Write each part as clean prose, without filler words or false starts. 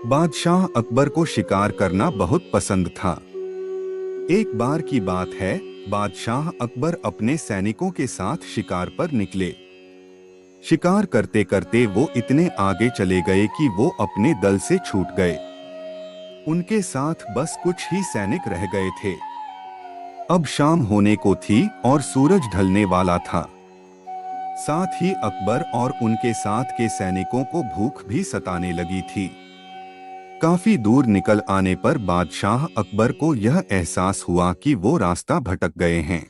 बादशाह अकबर को शिकार करना बहुत पसंद था। एक बार की बात है, बादशाह अकबर अपने सैनिकों के साथ शिकार पर निकले। शिकार करते करते वो इतने आगे चले गए कि वो अपने दल से छूट गए। उनके साथ बस कुछ ही सैनिक रह गए थे। अब शाम होने को थी और सूरज ढलने वाला था। साथ ही अकबर और उनके साथ के सैनिकों को भूख भी सताने लगी थी। काफी दूर निकल आने पर बादशाह अकबर को यह एहसास हुआ कि वो रास्ता भटक गए हैं।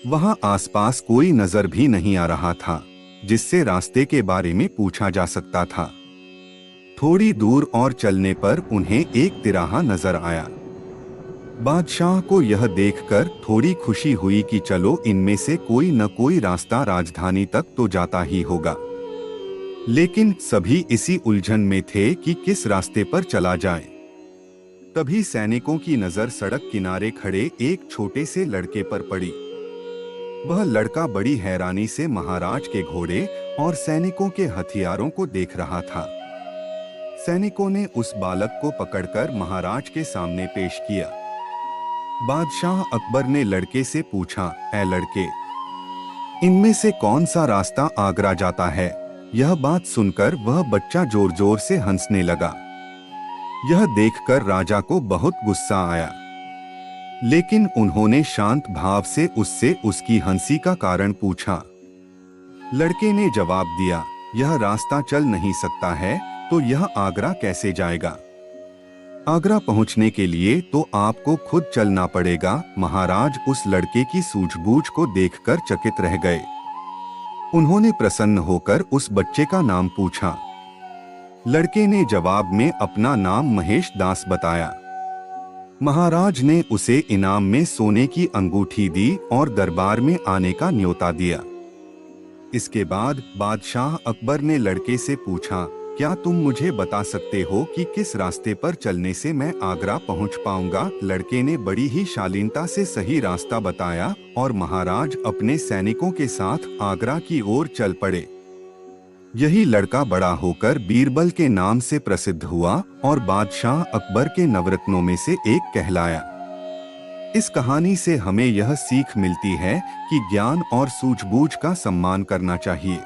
वहां आसपास कोई नजर भी नहीं आ रहा था जिससे रास्ते के बारे में पूछा जा सकता था। थोड़ी दूर और चलने पर उन्हें एक तिराहा नजर आया। बादशाह को यह देखकर थोड़ी खुशी हुई कि चलो इनमें से कोई न कोई रास्ता राजधानी तक तो जाता ही होगा। लेकिन सभी इसी उलझन में थे कि किस रास्ते पर चला जाए। तभी सैनिकों की नजर सड़क किनारे खड़े एक छोटे से लड़के पर पड़ी। वह लड़का बड़ी हैरानी से महाराज के घोड़े और सैनिकों के हथियारों को देख रहा था। सैनिकों ने उस बालक को पकड़कर महाराज के सामने पेश किया। बादशाह अकबर ने लड़के से पूछा, ऐ लड़के, इनमें से कौन सा रास्ता आगरा जाता है? यह बात सुनकर वह बच्चा जोर जोर से हंसने लगा। यह देखकर राजा को बहुत गुस्सा आया, लेकिन उन्होंने शांत भाव से उससे उसकी हंसी का कारण पूछा। लड़के ने जवाब दिया, यह रास्ता चल नहीं सकता है तो यह आगरा कैसे जाएगा? आगरा पहुंचने के लिए तो आपको खुद चलना पड़ेगा। महाराज उस लड़के की सूझबूझ को देखकर चकित रह गए। उन्होंने प्रसन्न होकर उस बच्चे का नाम पूछा। लड़के ने जवाब में अपना नाम महेश दास बताया। महाराज ने उसे इनाम में सोने की अंगूठी दी और दरबार में आने का न्योता दिया। इसके बाद बादशाह अकबर ने लड़के से पूछा, क्या तुम मुझे बता सकते हो कि किस रास्ते पर चलने से मैं आगरा पहुंच पाऊंगा? लड़के ने बड़ी ही शालीनता से सही रास्ता बताया और महाराज अपने सैनिकों के साथ आगरा की ओर चल पड़े। यही लड़का बड़ा होकर बीरबल के नाम से प्रसिद्ध हुआ और बादशाह अकबर के नवरत्नों में से एक कहलाया। इस कहानी से हमें यह सीख मिलती है कि ज्ञान और सूझबूझ का सम्मान करना चाहिए।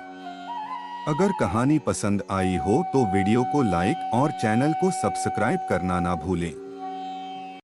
अगर कहानी पसंद आई हो तो वीडियो को लाइक और चैनल को सब्सक्राइब करना ना भूलें।